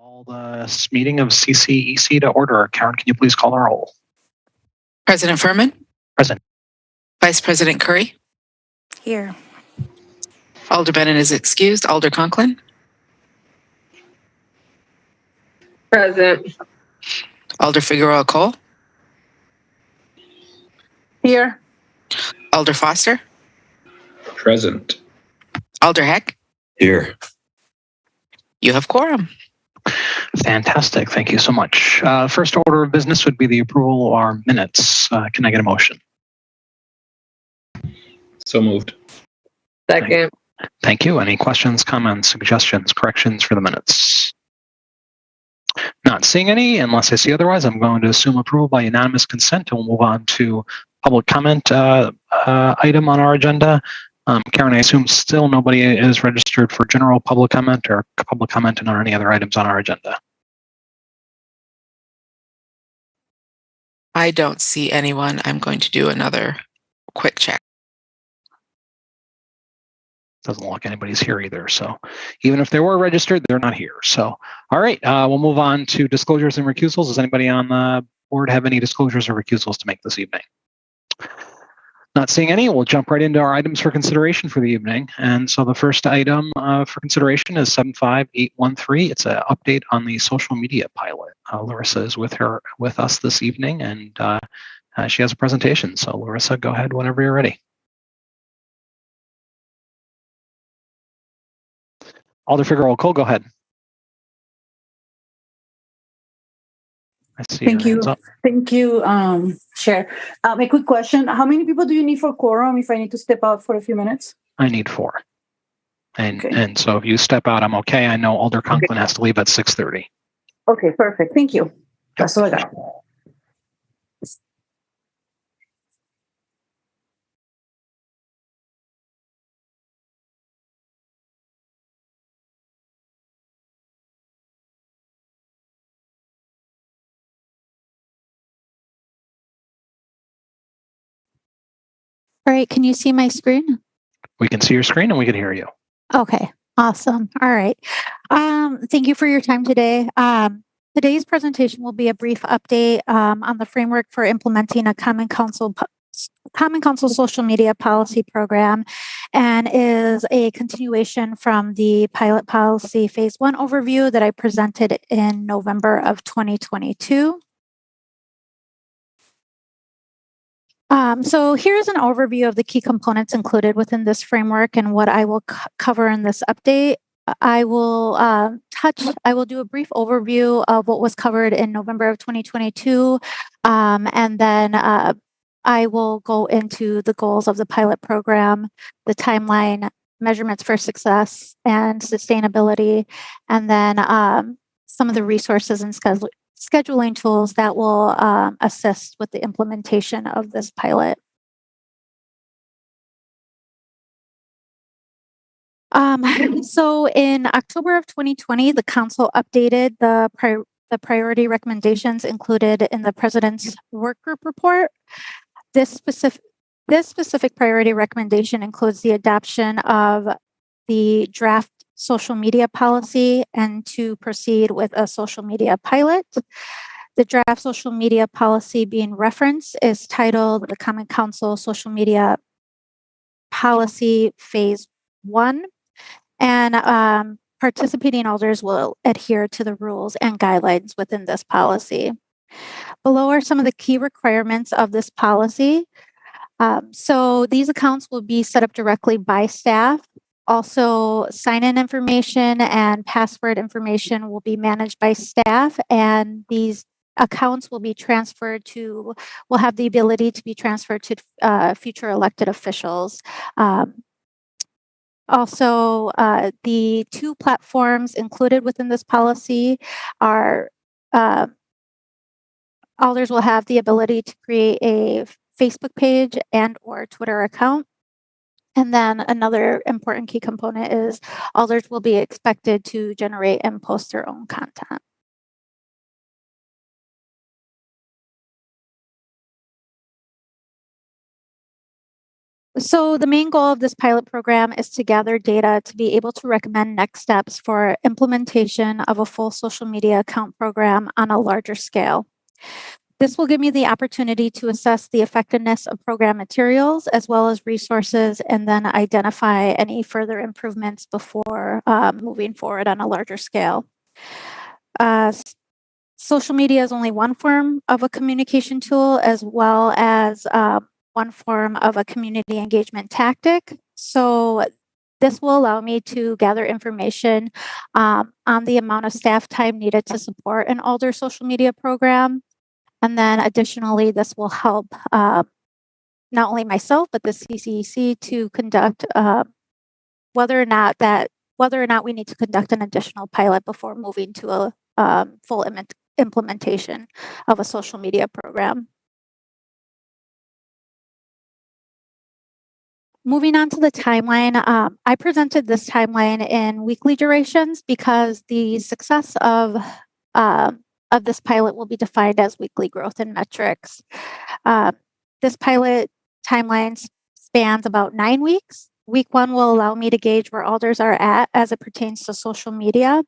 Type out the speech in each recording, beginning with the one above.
Call the meeting of CCEC to order. Karen, can you please call our roll? President Furman? Present. Vice President Curry? Here. Alder Bennett is excused. Alder Conklin? Present. Alder Figueroa Cole? Here. Alder Foster? Present. Alder Heck? Here. You have quorum. Fantastic. Thank you so much. First order of business would be the approval of our minutes. Can I get a motion? So moved. Second. Thank you. Any questions, comments, suggestions, corrections for the minutes? Not seeing any. Unless I see otherwise, I'm going to assume approval by unanimous consent, and we'll move on to public comment item on our agenda. Karen, I assume still nobody is registered for general public comment or public comment on any other items on our agenda. I don't see anyone. I'm going to do another quick check. Doesn't look like anybody's here either. So even if they were registered, they're not here. So, all right, we'll move on to disclosures and recusals. Does anybody on the board have any disclosures or recusals to make this evening? Not seeing any, we'll jump right into our items for consideration for the evening. And so the first item for consideration is 75813. It's an update on the social media pilot. Larissa is with us this evening, and she has a presentation. So Larissa, go ahead whenever you're ready. Alder Figueroa Cole, go ahead. I see. Thank you. Thank you, Chair. A quick question. How many people do you need for quorum if I need to step out for a few minutes? I need 4. And Okay. and so if you step out, I'm okay. I know Alder Conklin has to leave at 6:30. Okay, perfect. Thank you. That's all I got. All right, can you see my screen? We can see your screen and we can hear you. Okay, awesome. All right. Thank you for your time today. Today's presentation will be a brief update on the framework for implementing a Common Council social media policy program, and is a continuation from the pilot policy phase 1 overview that I presented in November of 2022. So here's an overview of the key components included within this framework and what I will cover in this update. I will do a brief overview of what was covered in November of 2022, and then I will go into the goals of the pilot program, the timeline, measurements for success and sustainability, and then some of the resources and scheduling tools that will assist with the implementation of this pilot. So in October of 2020, the Council updated the priority recommendations included in the President's Work Group report. This specific priority recommendation includes the adoption of the draft social media policy and to proceed with a social media pilot. The draft social media policy being referenced is titled the Common Council Social Media Policy Phase 1, and participating alders will adhere to the rules and guidelines within this policy. Below are some of the key requirements of this policy. So these accounts will be set up directly by staff. Also, sign-in information and password information will be managed by staff, and these accounts will have the ability to be transferred to future elected officials. Also, the 2 platforms included within this policy are alders will have the ability to create a Facebook page and or Twitter account. And then another important key component is alders will be expected to generate and post their own content. So the main goal of this pilot program is to gather data to be able to recommend next steps for implementation of a full social media account program on a larger scale. This will give me the opportunity to assess the effectiveness of program materials as well as resources, and then identify any further improvements before moving forward on a larger scale. Social media is only one form of a communication tool, as well as one form of a community engagement tactic. So this will allow me to gather information on the amount of staff time needed to support an Alder social media program. And then additionally, this will help not only myself, but the CCEC to conduct whether or not we need to conduct an additional pilot before moving to a full implementation of a social media program. Moving on to the timeline, I presented this timeline in weekly durations because the success of this pilot will be defined as weekly growth in metrics. This pilot timeline spans about 9 weeks. Week 1 will allow me to gauge where alders are at as it pertains to social media.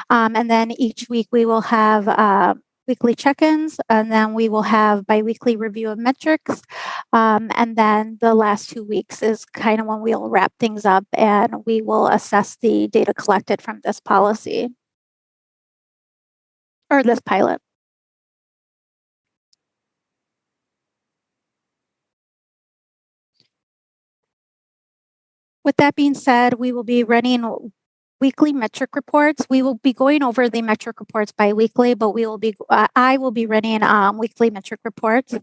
And then each week we will have weekly check-ins, and then we will have biweekly review of metrics. And then the last 2 weeks is kind of when we'll wrap things up and we will assess the data collected from this policy or this pilot. With that being said, we will be running weekly metric reports. We will be going over the metric reports biweekly, but I will be running weekly metric reports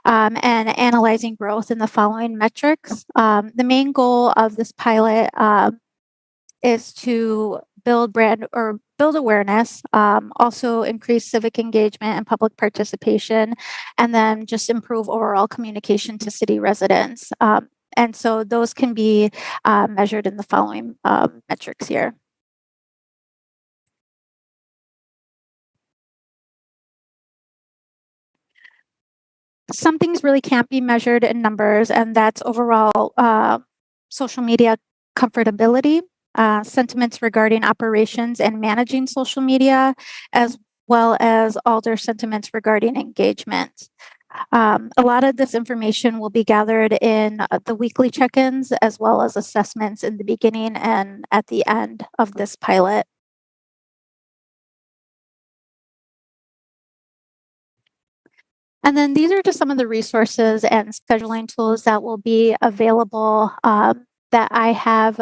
and analyzing growth in the following metrics. The main goal of this pilot is to build awareness, also increase civic engagement and public participation, and then just improve overall communication to city residents. And so those can be measured in the following metrics here. Some things really can't be measured in numbers, and that's overall social media comfortability, sentiments regarding operations and managing social media, as well as Alder sentiments regarding engagement. A lot of this information will be gathered in the weekly check-ins, as well as assessments in the beginning and at the end of this pilot. And then these are just some of the resources and scheduling tools that will be available that I have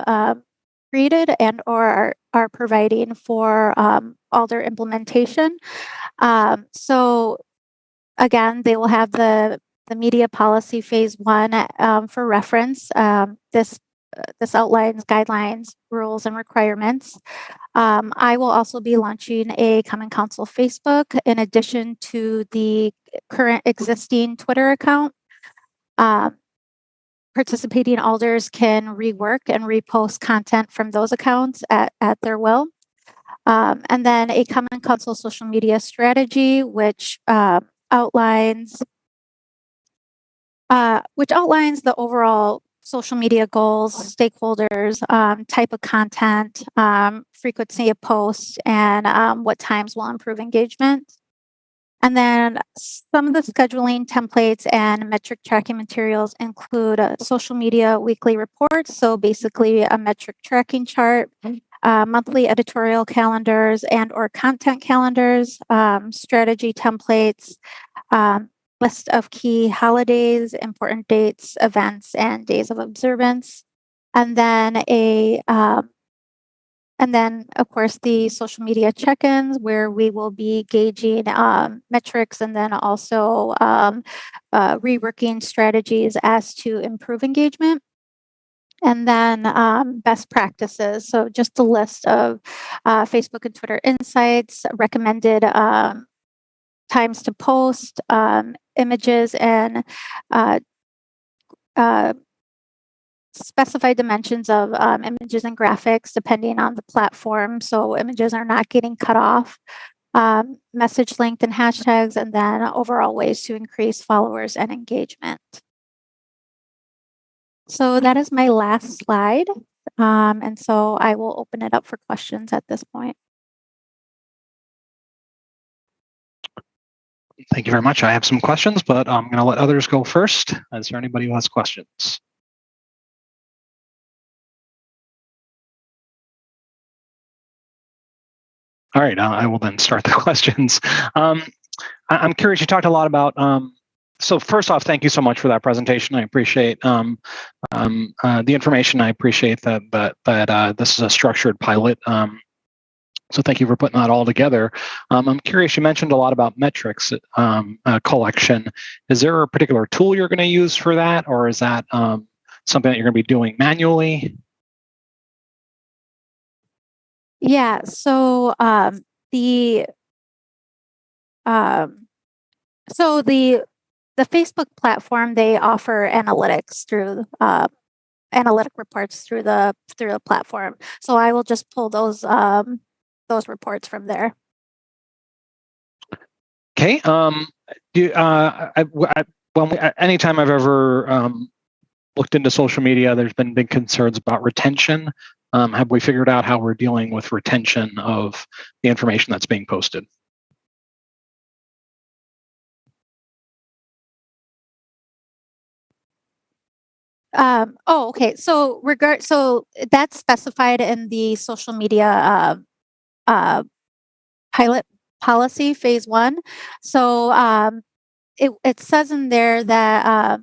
created and or are providing for Alder implementation. So again, they will have the media policy phase 1 for reference. This outlines guidelines, rules, and requirements. I will also be launching a Common Council Facebook in addition to the current existing Twitter account. Participating alders can rework and repost content from those accounts at their will. And then a Common Council social media strategy, which outlines the overall social media goals, stakeholders, type of content, frequency of posts, and what times will improve engagement. And then some of the scheduling templates and metric tracking materials include social media weekly reports. So basically a metric tracking chart, monthly editorial calendars and or content calendars, strategy templates, list of key holidays, important dates, events, and days of observance. And then of course, the social media check-ins where we will be gauging metrics and then also reworking strategies as to improve engagement. And then best practices. So just a list of Facebook and Twitter insights, recommended times to post, images, and specified dimensions of images and graphics depending on the platform. So images are not getting cut off, message length and hashtags, and then overall ways to increase followers and engagement. So that is my last slide. And so I will open it up for questions at this point. Thank you very much. I have some questions, but I'm going to let others go first. Is there anybody who has questions? All right, I will then start the questions. I'm curious, you talked a lot about, so first off, thank you so much for that presentation. I appreciate the information. I appreciate that this is a structured pilot. So thank you for putting that all together. I'm curious, you mentioned a lot about metrics collection. Is there a particular tool you're going to use for that, or is that something that you're going to be doing manually? Yeah, so the Facebook platform, they offer analytics through analytic reports through the platform. So I will just pull those reports from there. Okay. Anytime I've ever looked into social media, there's been big concerns about retention. Have we figured out how we're dealing with retention of the information that's being posted? Okay. So that's specified in the social media pilot policy phase 1. So it says in there that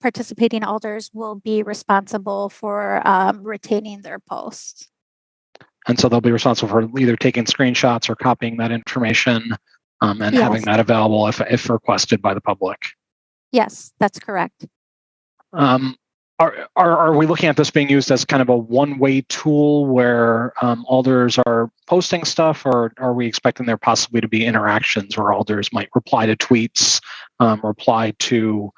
participating alders will be responsible for retaining their posts. And so they'll be responsible for either taking screenshots or copying that information and Yes. having that available if requested by the public. Yes, that's correct. Are we looking at this being used as kind of a one-way tool where alders are posting stuff, or are we expecting there possibly to be interactions where alders might reply to tweets, reply to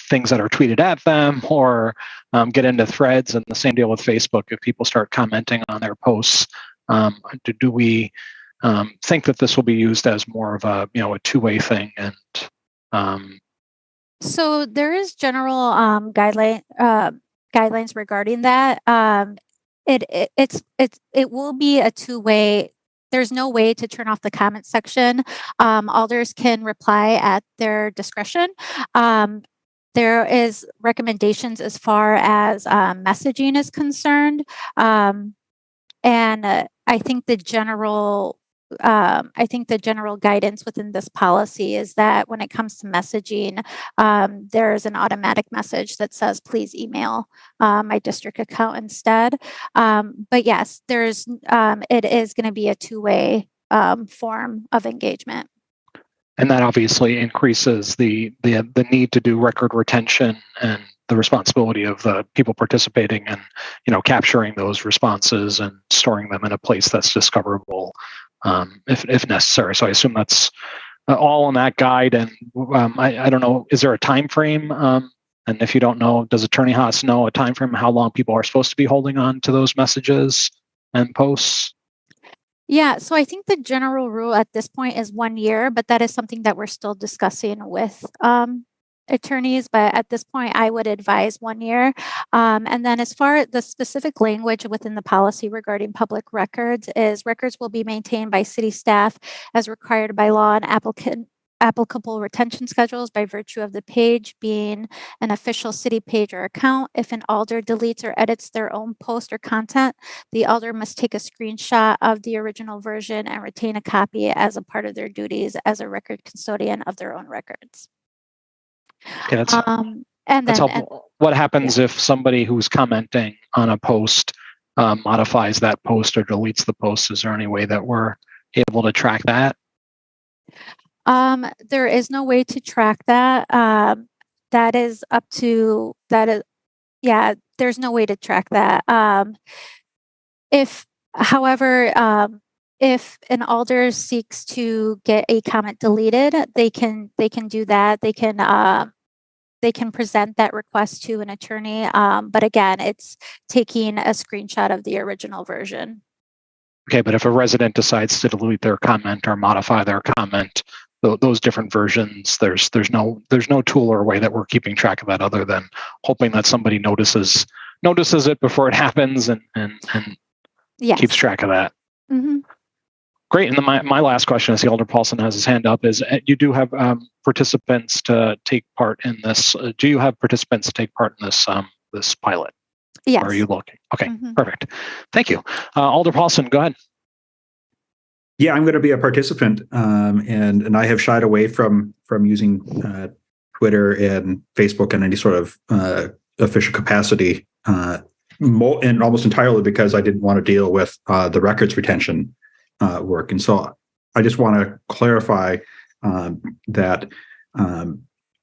things that are tweeted at them, or get into threads? And the same deal with Facebook. If people start commenting on their posts, do we think that this will be used as more of a two-way thing? And so there is general guidelines regarding that. It will be a two-way. There's no way to turn off the comment section. Alders can reply at their discretion. There is recommendations as far as messaging is concerned, and I think the general guidance within this policy is that when it comes to messaging, there's an automatic message that says, please email my district account instead. But yes, it is going to be a two-way form of engagement. And that obviously increases the need to do record retention and the responsibility of the people participating and capturing those responses and storing them in a place that's discoverable if necessary. So I assume that's all in that guide. And I don't know, is there a time frame? And if you don't know, does Attorney Haas know a time frame how long people are supposed to be holding on to those messages and posts? Yeah, so I think the general rule at this point is 1 year, but that is something that we're still discussing with attorneys. But at this point, I would advise 1 year. And then as far as the specific language within the policy regarding public records is records will be maintained by city staff as required by law and applicable retention schedules by virtue of the page being an official city page or account. If an alder deletes or edits their own post or content, the alder must take a screenshot of the original version and retain a copy as a part of their duties as a record custodian of their own records. Okay, that's helpful. What happens if somebody who's commenting on a post modifies that post or deletes the post? Is there any way that we're able to track that? There is no way to track that. That is up to there's no way to track that. If an alder seeks to get a comment deleted, they can do that. They can present that request to an attorney. But again, it's taking a screenshot of the original version. Okay, but if a resident decides to delete their comment or modify their comment, those different versions. There's no tool or way that we're keeping track of that other than hoping that somebody notices it before it happens and Yes. keeps track of that. Mhm. Great. And then my last question, as the Alder Paulson has his hand up, is you do have participants to take part in this. Do you have participants to take part in this pilot? Yes. Or are you looking? Okay, Mhm. perfect. Thank you. Alder Paulson, go ahead. Yeah, I'm going to be a participant, and I have shied away from using Twitter and Facebook in any sort of official capacity, and almost entirely because I didn't want to deal with the records retention work. And so I just want to clarify that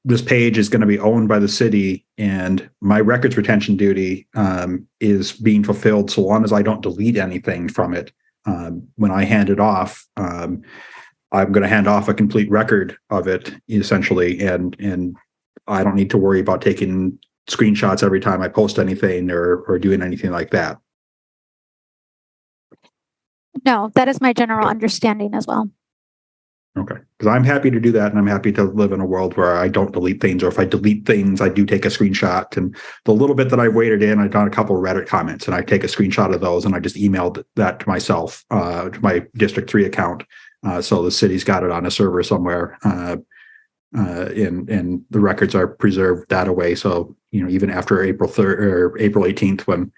this page is going to be owned by the city, and my records retention duty is being fulfilled so long as I don't delete anything from it. When I hand it off, I'm going to hand off a complete record of it, essentially, and I don't need to worry about taking screenshots every time I post anything or doing anything like that. No, that is my general understanding as well. Okay, because I'm happy to do that, and I'm happy to live in a world where I don't delete things, or if I delete things, I do take a screenshot. And the little bit that I waited in, I've done a couple of Reddit comments, and I take a screenshot of those, and I just emailed that to myself, to my District 3 account. So the city's got it on a server somewhere, and the records are preserved that way. So even after April 3rd or April 18th, when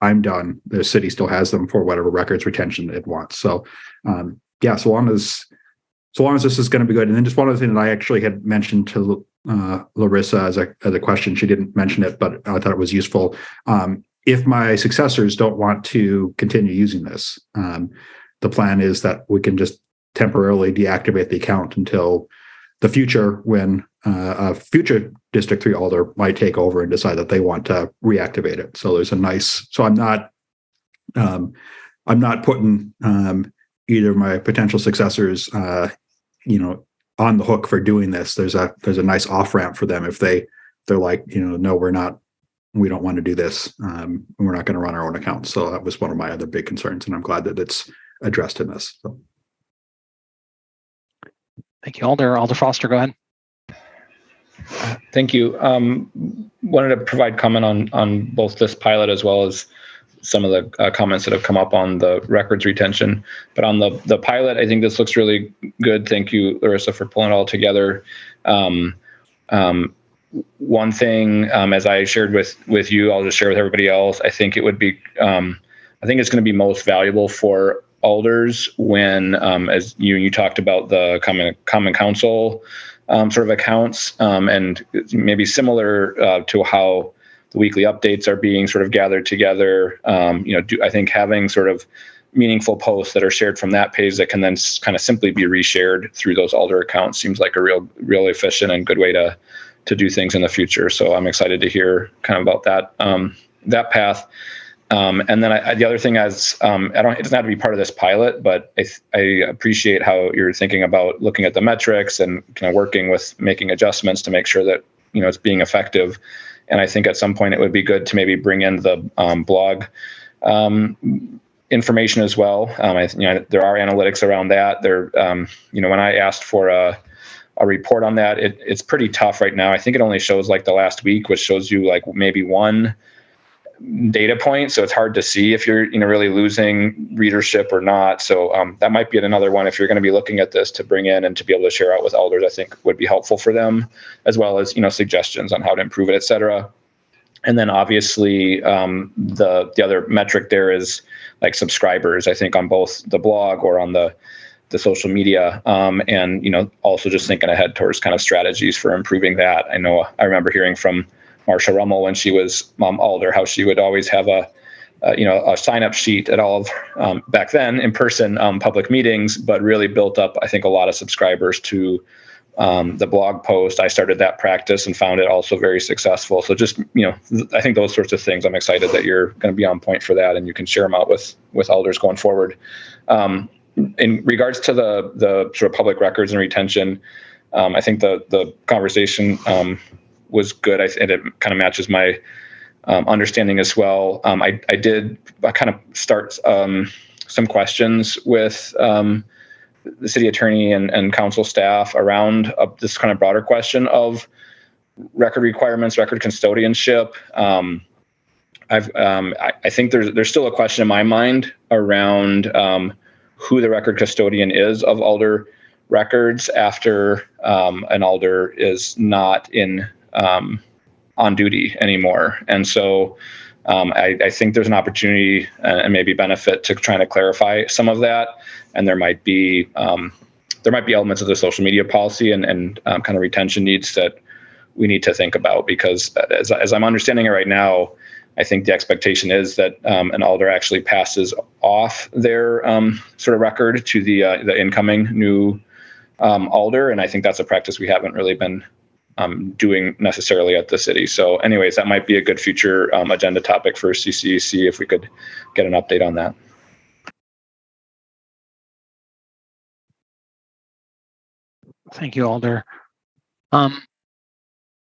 I'm done, the city still has them for whatever records retention it wants. So, so long as this is going to be good. And then just one other thing that I actually had mentioned to Larissa as a question, she didn't mention it, but I thought it was useful. If my successors don't want to continue using this, the plan is that we can just temporarily deactivate the account until the future, when a future District 3 alder might take over and decide that they want to reactivate it. So there's so I'm not putting either of my potential successors, on the hook for doing this. There's a nice off ramp for them if they're like, no, we don't want to do this. We're not going to run our own account. So that was one of my other big concerns, and I'm glad that it's addressed in this. So. Thank you, Alder. Alder Foster, go ahead. Thank you. Wanted to provide comment on both this pilot as well as some of the comments that have come up on the records retention. But on the pilot, I think this looks really good. Thank you, Larissa, for pulling it all together. One thing, as I shared with you, I'll just share with everybody else. I think it would be, I think it's going to be most valuable for alders when, as you talked about the common council sort of accounts, and maybe similar to how the weekly updates are being sort of gathered together. I think having sort of meaningful posts that are shared from that page that can then kind of simply be reshared through those alder accounts seems like a real efficient and good way to do things in the future. So I'm excited to hear kind of about that path. And then the other thing is, it doesn't have to be part of this pilot, but I appreciate how you're thinking about looking at the metrics and kind of working with making adjustments to make sure that, it's being effective. And I think at some point it would be good to maybe bring in the blog information as well. There are analytics around that. When I asked for a report on that, it's pretty tough right now. I think it only shows like the last week, which shows you like maybe one data point. So it's hard to see if you're really losing readership or not. So that might be another one if you're going to be looking at this to bring in and to be able to share out with alders, I think would be helpful for them, as well as suggestions on how to improve it, et cetera. And then obviously the other metric there is like subscribers, I think, on both the blog or on the social media, and also just thinking ahead towards kind of strategies for improving that. I remember hearing from Marcia Rummel when she was alder, how she would always have a sign-up sheet at all of back then in-person public meetings, but really built up, I think, a lot of subscribers to the blog post. I started that practice and found it also very successful. So just, I think those sorts of things, I'm excited that you're going to be on point for that and you can share them out with alders going forward. In regards to the sort of public records and retention, I think the conversation was good. And it kind of matches my understanding as well. I did kind of start some questions with the city attorney and council staff around this kind of broader question of record requirements, record custodianship. I think there's still a question in my mind around who the record custodian is of Alder records after an Alder is not in on duty anymore. And so I think there's an opportunity and maybe benefit to trying to clarify some of that. And there might be elements of the social media policy and kind of retention needs that we need to think about, because as I'm understanding it right now, I think the expectation is that an Alder actually passes off their sort of record to the incoming new Alder, and I think that's a practice we haven't really been doing necessarily at the city. So anyways, that might be a good future agenda topic for CCEC if we could get an update on that. Thank you, Alder.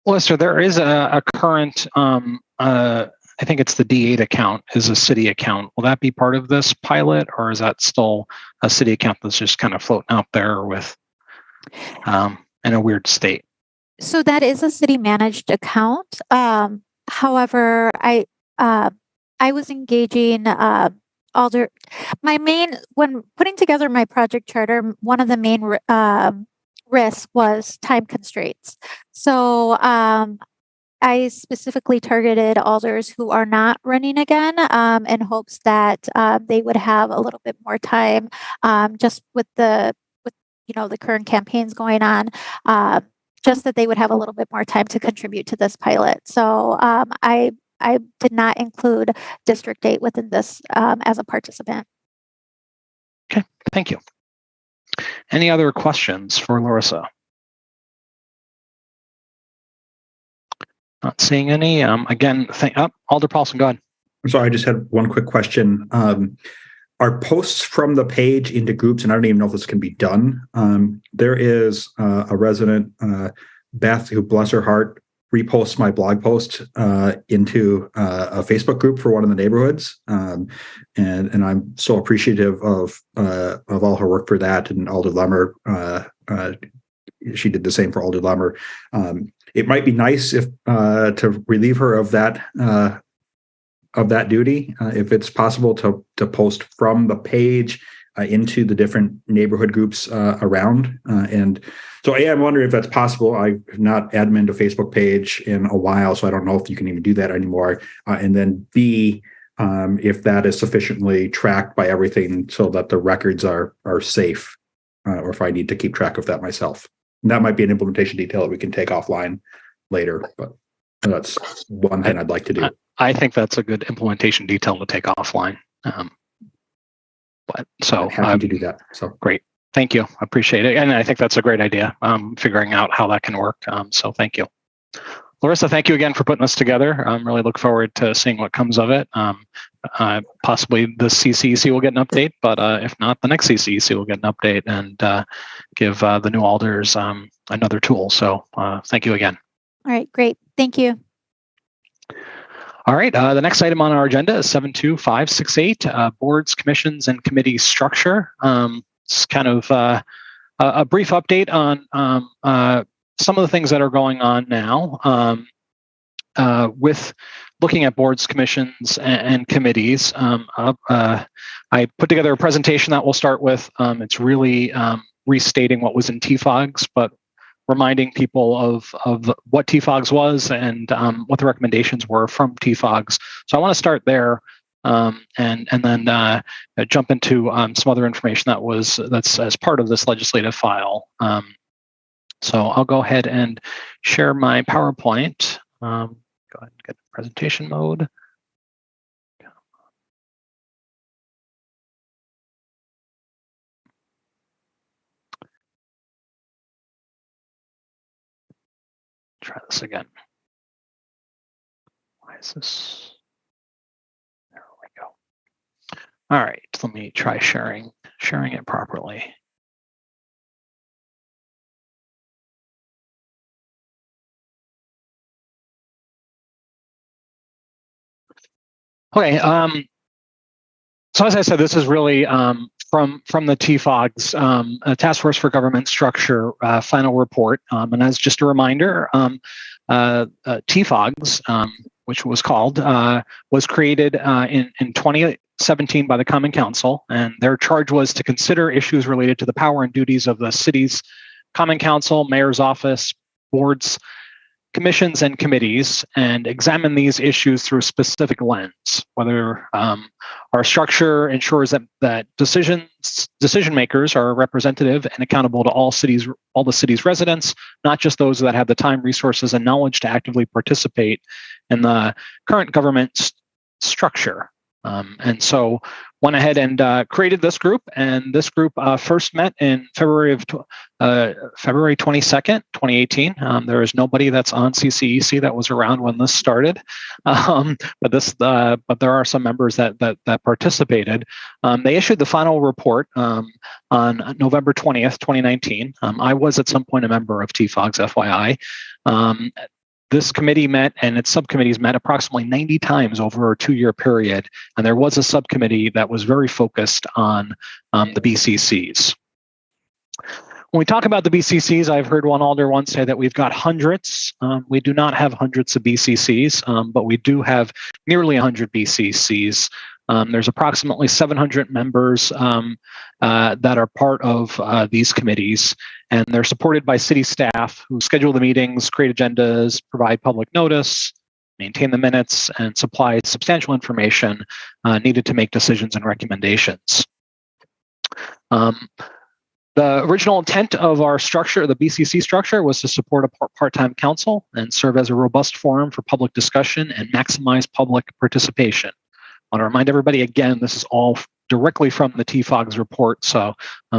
Lester, there is a current, I think it's the D8 account is a city account. Will that be part of this pilot, or is that still a city account that's just kind of floating out there with in a weird state? So that is a city managed account. However, I was engaging Alder. When putting together my project charter, one of the main risks was time constraints. So I specifically targeted Alders who are not running again in hopes that they would have a little bit more time, just with the current campaigns going on. Just that they would have a little bit more time to contribute to this pilot. So I did not include District 8 within this as a participant. Okay, thank you. Any other questions for Larissa? Not seeing any. Again, Alder Paulson, go ahead. I'm sorry, I just had one quick question. Are posts from the page into groups, and I don't even know if this can be done. There is a resident, Beth, who, bless her heart, reposts my blog post into a Facebook group for one of the neighborhoods, and I'm so appreciative of all her work for that. And Alder Lemmer, she did the same for Alder Lemmer. It might be nice if to relieve her of that duty, if it's possible to post from the page into the different neighborhood groups around. And so I'm wondering if that's possible. I've not admin a Facebook page in a while, so I don't know if you can even do that anymore. And then B, if that is sufficiently tracked by everything so that the records are safe, or if I need to keep track of that myself. And that might be an implementation detail that we can take offline later, but that's one thing I'd like to do. I think that's a good implementation detail to take offline. But so I'm happy to do that. So great. Thank you. I appreciate it. And I think that's a great idea, figuring out how that can work. So thank you. Larissa, thank you again for putting this together. Really look forward to seeing what comes of it. Possibly the CCEC will get an update, but if not, the next CCEC will get an update and give the new Alders another tool. So thank you again. All right, great. Thank you. All right, the next item on our agenda is 72568, boards, commissions, and committee structure. It's kind of a brief update on some of the things that are going on now with looking at boards, commissions, and committees. I put together a presentation that we'll start with. It's really restating what was in TFOGs, but reminding people of what TFOGs was and what the recommendations were from TFOGs. So I want to start there and then jump into some other information that's as part of this legislative file. So I'll go ahead and share my PowerPoint. Go ahead and get presentation mode. Try this again. Why is this? There we go. All right, let me try sharing it properly. Okay. So as I said, this is really from the TFOG's Task Force for Government Structure final report. And as just a reminder, TFOG's, which was called, was created in 2017 by the Common Council, and their charge was to consider issues related to the power and duties of the city's Common Council, Mayor's Office, boards, commissions, and committees, and examine these issues through a specific lens, whether our structure ensures that decision makers are representative and accountable to all the city's residents, not just those that have the time, resources, and knowledge to actively participate in the current government structure. And so went ahead and created this group, and this group first met in February 22nd, 2018. There is nobody that's on CCEC that was around when this started, but there are some members that participated. They issued the final report on November 20th, 2019. I was at some point a member of TFOG's, FYI. This committee met and its subcommittees met approximately 90 times over a 2-year period. And there was a subcommittee that was very focused on the BCCs. When we talk about the BCCs, I've heard one alder once say that we've got hundreds. We do not have hundreds of BCCs, but we do have nearly 100 BCCs. There's approximately 700 members that are part of these committees, and they're supported by city staff who schedule the meetings, create agendas, provide public notice, maintain the minutes, and supply substantial information needed to make decisions and recommendations. The original intent of our structure, the BCC structure, was to support a part-time council and serve as a robust forum for public discussion and maximize public participation. I want to remind everybody again, this is all directly from the TFOG's report. So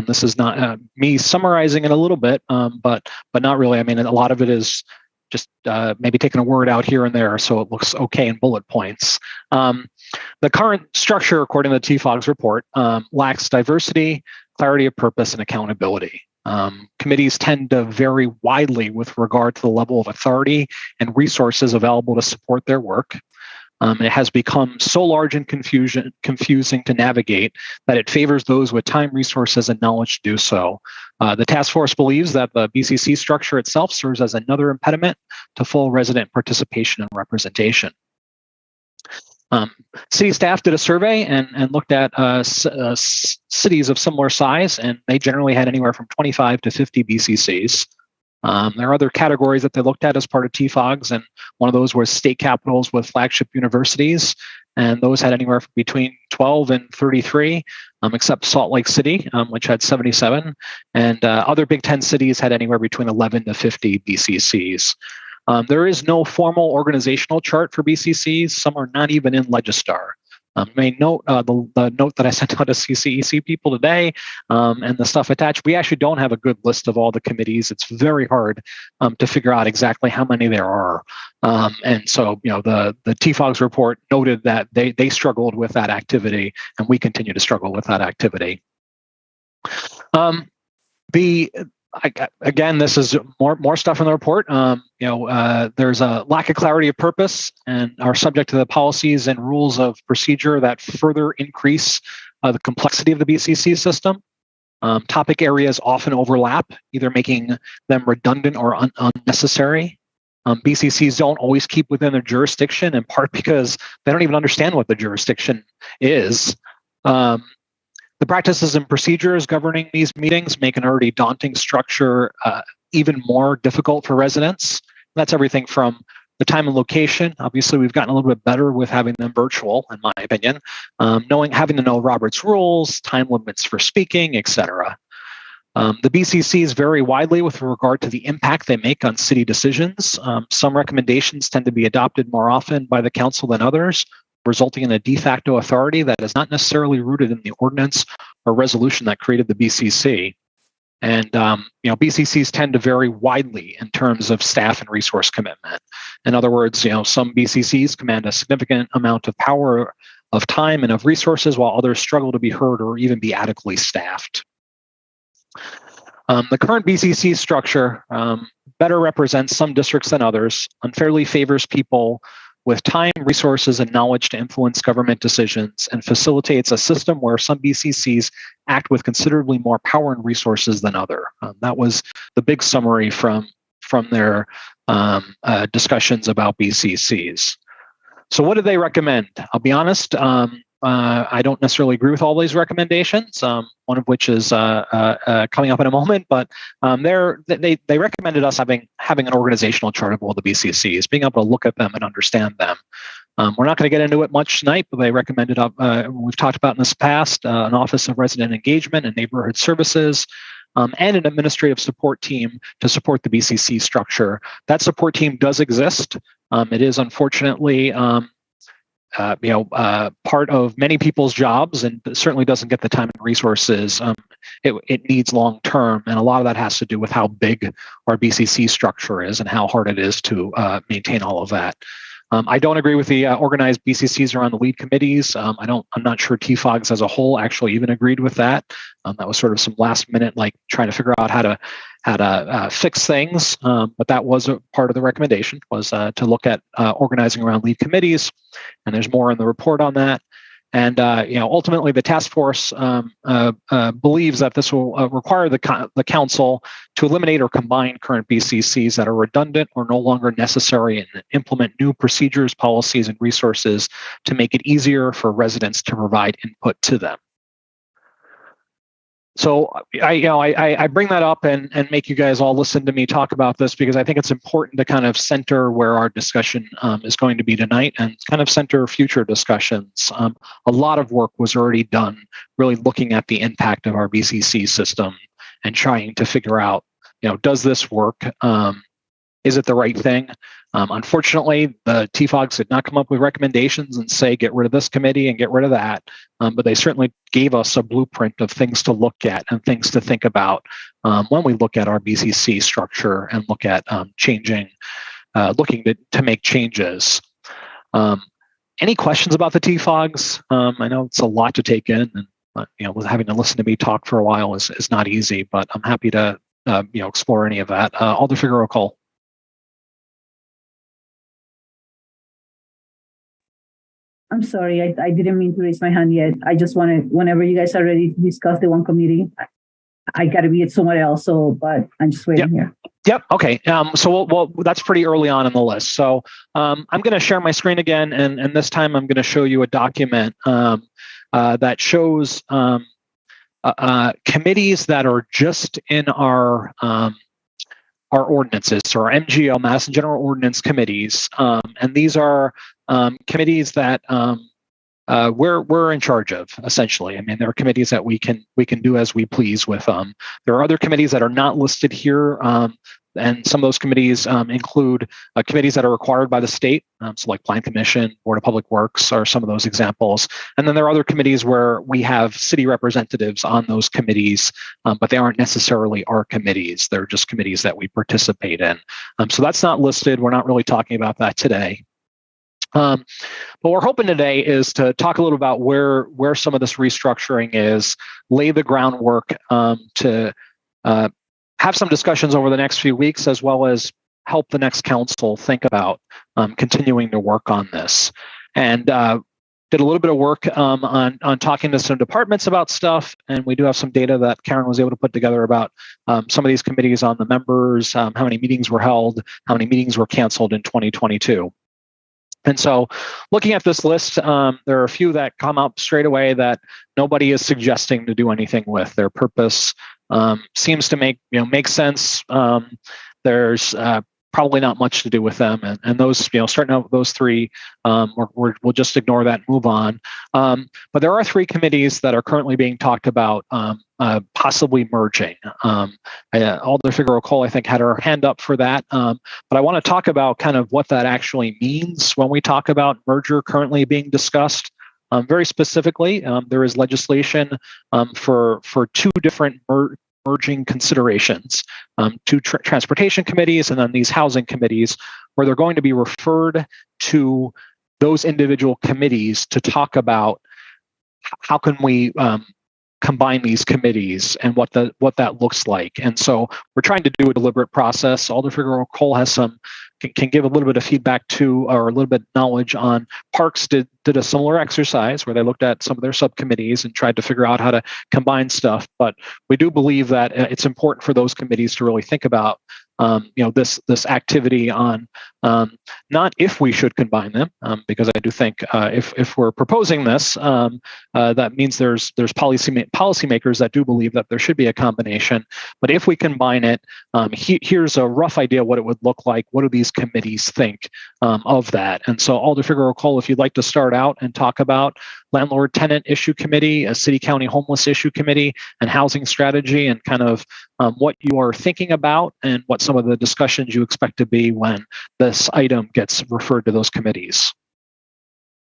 this is not me summarizing it a little bit, but not really. I mean, a lot of it is just maybe taking a word out here and there so it looks okay in bullet points. The current structure, according to the TFOG's report, lacks diversity, clarity of purpose, and accountability. Committees tend to vary widely with regard to the level of authority and resources available to support their work. It has become so large and confusing to navigate that it favors those with time, resources, and knowledge to do so. The task force believes that the BCC structure itself serves as another impediment to full resident participation and representation. City staff did a survey and looked at cities of similar size, and they generally had anywhere from 25 to 50 BCCs. There are other categories that they looked at as part of TFOGs, and one of those was state capitals with flagship universities, and those had anywhere between 12 and 33, except Salt Lake City, which had 77, and other Big Ten cities had anywhere between 11 to 50 BCCs. There is no formal organizational chart for BCCs. Some are not even in Legistar. You may note the note that I sent out to CCEC people today and the stuff attached. We actually don't have a good list of all the committees. It's very hard to figure out exactly how many there are. And so, you know, the TFOG's report noted that they struggled with that activity, and we continue to struggle with that activity. Again, this is more stuff in the report. There's a lack of clarity of purpose and are subject to the policies and rules of procedure that further increase the complexity of the BCC system. Topic areas often overlap, either making them redundant or unnecessary. BCCs don't always keep within their jurisdiction, in part because they don't even understand what the jurisdiction is. The practices and procedures governing these meetings make an already daunting structure even more difficult for residents. That's everything from the time and location. Obviously, we've gotten a little bit better with having them virtual, in my opinion. Having to know Robert's rules, time limits for speaking, etc. The BCCs vary widely with regard to the impact they make on city decisions. Some recommendations tend to be adopted more often by the council than others, resulting in a de facto authority that is not necessarily rooted in the ordinance or resolution that created the BCC. And BCCs tend to vary widely in terms of staff and resource commitment. In other words, some BCCs command a significant amount of power, of time, and of resources, while others struggle to be heard or even be adequately staffed. The current BCC structure better represents some districts than others, unfairly favors people with time, resources, and knowledge to influence government decisions, and facilitates a system where some BCCs act with considerably more power and resources than other. That was the big summary from their discussions about BCCs. So what do they recommend? I'll be honest, I don't necessarily agree with all these recommendations, one of which is coming up in a moment, but they recommended us having an organizational chart of all the BCCs, being able to look at them and understand them. We're not going to get into it much tonight, but they recommended, we've talked about in this past, an Office of Resident Engagement and Neighborhood Services, and an administrative support team to support the BCC structure. That support team does exist. It is unfortunately part of many people's jobs, and certainly doesn't get the time and resources it needs long term. And a lot of that has to do with how big our BCC structure is and how hard it is to maintain all of that. I don't agree with the organized BCCs around the lead committees. I'm not sure TFOGs as a whole actually even agreed with that. That was sort of some last minute, like trying to figure out how to fix things. But that was a part of the recommendation, was to look at organizing around lead committees. And there's more in the report on that. And ultimately, the task force believes that this will require the council to eliminate or combine current BCCs that are redundant or no longer necessary, and implement new procedures, policies, and resources to make it easier for residents to provide input to them. So I bring that up and make you guys all listen to me talk about this, because I think it's important to kind of center where our discussion is going to be tonight, and kind of center future discussions. A lot of work was already done really looking at the impact of our BCC system and trying to figure out, does this work? Is it the right thing? Unfortunately, the TFOGs did not come up with recommendations and say, get rid of this committee and get rid of that. But they certainly gave us a blueprint of things to look at and things to think about when we look at our BCC structure and look at looking to make changes. Any questions about the TFOGs? I know it's a lot to take in, and having to listen to me talk for a while is not easy, but I'm happy to explore any of that. Alder Figueroa Cole. I'm sorry, I didn't mean to raise my hand yet. I just wanted, whenever you guys are ready to discuss the one committee, I got to be at somewhere else. So, but I'm just waiting here. Yep. Okay. So that's pretty early on in the list. So I'm going to share my screen again, and this time I'm going to show you a document that shows committees that are just in our ordinances, so our MGO, Madison General Ordinance committees, and these are committees that we're in charge of, essentially. I mean, there are committees that we can do as we please with them. There are other committees that are not listed here, and some of those committees include committees that are required by the state, so like Plan Commission, Board of Public Works are some of those examples. And then there are other committees where we have city representatives on those committees, but they aren't necessarily our committees. They're just committees that we participate in. So that's not listed. We're not really talking about that today. But what we're hoping today is to talk a little about where some of this restructuring is, lay the groundwork to have some discussions over the next few weeks, as well as help the next council think about continuing to work on this. And did a little bit of work on talking to some departments about stuff, and we do have some data that Karen was able to put together about some of these committees on the members, how many meetings were held, how many meetings were canceled in 2022. And so looking at this list, there are a few that come up straight away that nobody is suggesting to do anything with. Their purpose seems to make sense. There's probably not much to do with them, and those, starting out with those three, we'll just ignore that and move on. But there are three committees that are currently being talked about possibly merging. Alder Figueroa Cole, I think, had her hand up for that. But I want to talk about kind of what that actually means when we talk about merger currently being discussed. Very specifically, there is legislation for two different merging considerations, two transportation committees and then these housing committees, where they're going to be referred to those individual committees to talk about how can we combine these committees and what that looks like. And so we're trying to do a deliberate process. Alder Figueroa Cole has some can give a little bit of feedback to, or a little bit of knowledge on. Parks did a similar exercise where they looked at some of their subcommittees and tried to figure out how to combine stuff. But we do believe that it's important for those committees to really think about this activity on not if we should combine them, because I do think if we're proposing this, that means there's policymakers that do believe that there should be a combination. But if we combine it, here's a rough idea what it would look like. What do these committees think of that? And so, Alder Figueroa-Cole, if you'd like to start out and talk about landlord tenant issue committee, a city county homeless issue committee, and housing strategy, and kind of what you are thinking about and what some of the discussions you expect to be when this item gets referred to those committees.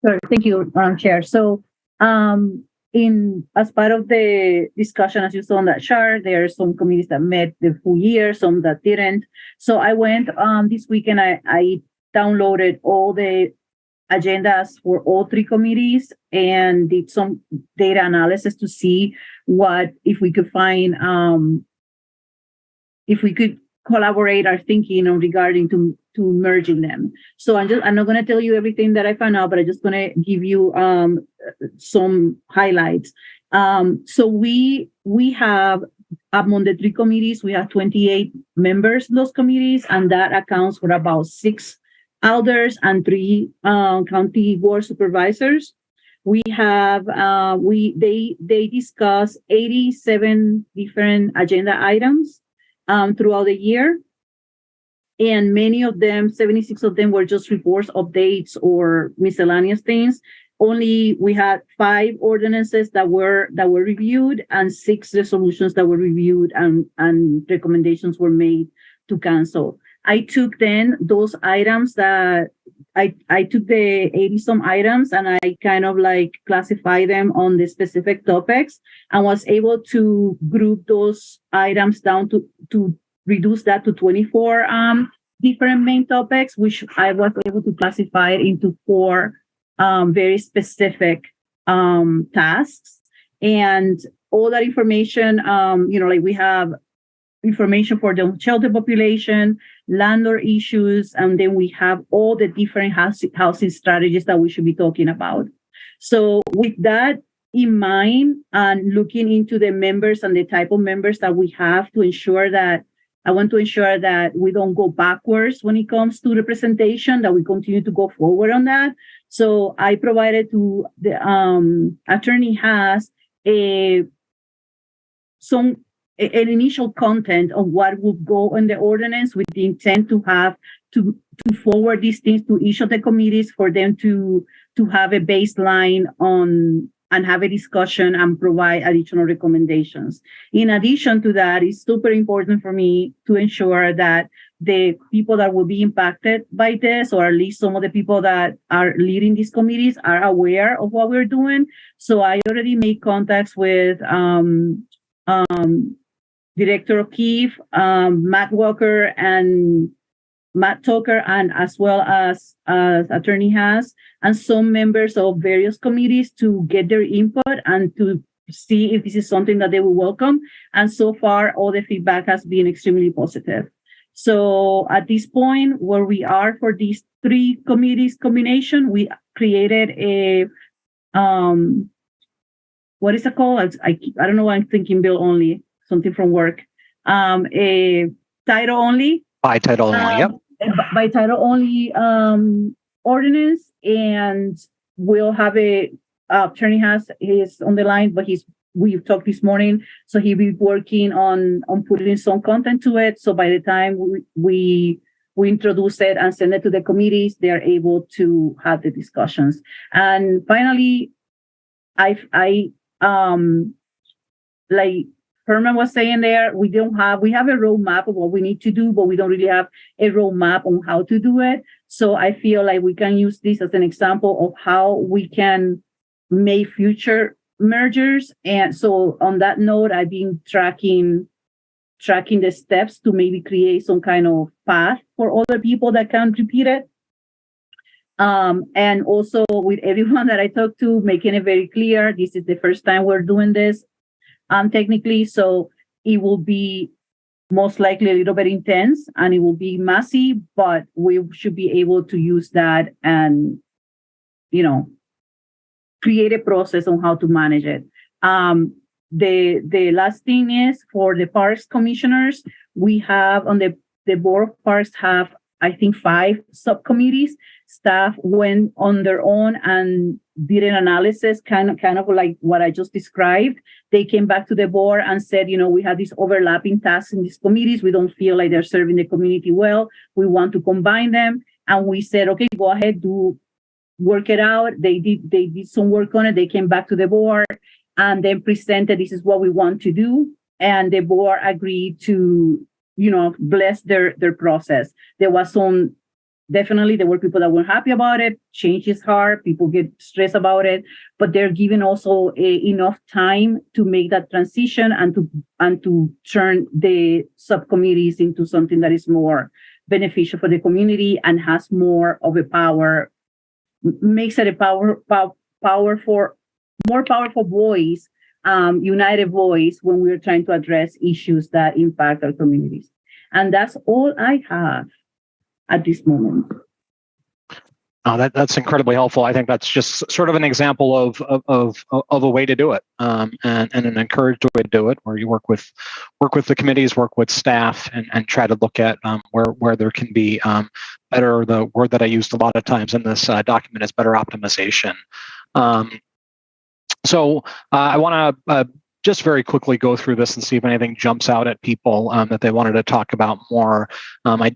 Sure. Thank you, Chair. So, as part of the discussion, as you saw on that chart, there are some committees that met the full year, some that didn't. So I went this weekend. I downloaded all the agendas for all three committees and did some data analysis to see what if we could find if we could collaborate our thinking on regarding to merging them. So I'm not going to tell you everything that I found out, but I'm just going to give you some highlights. So we have among the three committees, we have 28 members in those committees, and that accounts for about 6 elders and 3 county board supervisors. We have they discuss 87 different agenda items throughout the year. And many of them, 76 of them, were just reports, updates, or miscellaneous things. Only we had 5 ordinances that were reviewed and 6 resolutions that were reviewed and recommendations were made to cancel. I took then those items that I took the 80-some items and I kind of like classify them on the specific topics and was able to group those items down to reduce that to 24 different main topics, which I was able to classify into 4 very specific tasks. And all that information, like we have information for the shelter population, landlord issues, and then we have all the different housing strategies that we should be talking about. So with that in mind, and looking into the members and the type of members that we have to ensure that I want to ensure that we don't go backwards when it comes to representation, that we continue to go forward on that. So I provided to the attorney has an initial content of what would go in the ordinance with the intent to have to forward these things to each of the committees for them to have a baseline on and have a discussion and provide additional recommendations. In addition to that, it's super important for me to ensure that the people that will be impacted by this, or at least some of the people that are leading these committees, are aware of what we're doing. So I already made contacts with Director O'Keefe, Matt Walker, and Matt Tucker, and as well as Attorney Haas, and some members of various committees to get their input and to see if this is something that they will welcome. And so far, all the feedback has been extremely positive. So at this point, where we are for these 3 committees combination, we created a, what is it called? I don't know why I'm thinking bill only, something from work. A title only. By title only, yep. By title only ordinance, and we'll have attorney is on the line, but we've talked this morning, so he'll be working on putting some content to it. So by the time we introduce it and send it to the committees, they're able to have the discussions. And finally, like Herman was saying there, we have a roadmap of what we need to do, but we don't really have a roadmap on how to do it. So I feel like we can use this as an example of how we can make future mergers. And so on that note, I've been tracking the steps to maybe create some kind of path for other people that can repeat it. And also with everyone that I talked to, making it very clear, this is the first time we're doing this. Technically, so it will be most likely a little bit intense and it will be messy, but we should be able to use that and, create a process on how to manage it. The last thing is for the parks commissioners, we have on the board of parks have, I think, 5 subcommittees. Staff went on their own and did an analysis, kind of like what I just described. They came back to the board and said, we have these overlapping tasks in these committees. We don't feel like they're serving the community well. We want to combine them. And we said, okay, go ahead, work it out. They did some work on it. They came back to the board and then presented, this is what we want to do. And the board agreed to, bless their process. There were people that weren't happy about it. Change is hard. People get stressed about it, but they're given also enough time to make that transition and to turn the subcommittees into something that is more beneficial for the community and has more of a power, makes it a more powerful voice, united voice when we're trying to address issues that impact our communities. And that's all I have at this moment. That's incredibly helpful. I think that's just sort of an example of a way to do it, and an encouraged way to do it, where you work with the committees, work with staff, and try to look at where there can be better. The word that I used a lot of times in this document is better optimization. So I want to just very quickly go through this and see if anything jumps out at people that they wanted to talk about more. I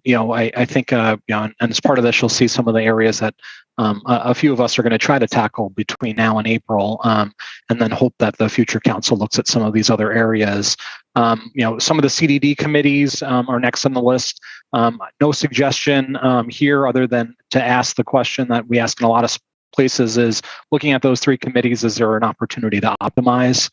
think, and as part of this, you'll see some of the areas that a few of us are going to try to tackle between now and April, and then hope that the future council looks at some of these other areas. Some of the CDD committees are next on the list. No suggestion here other than to ask the question that we ask in a lot of places is, looking at those 3 committees, is there an opportunity to optimize?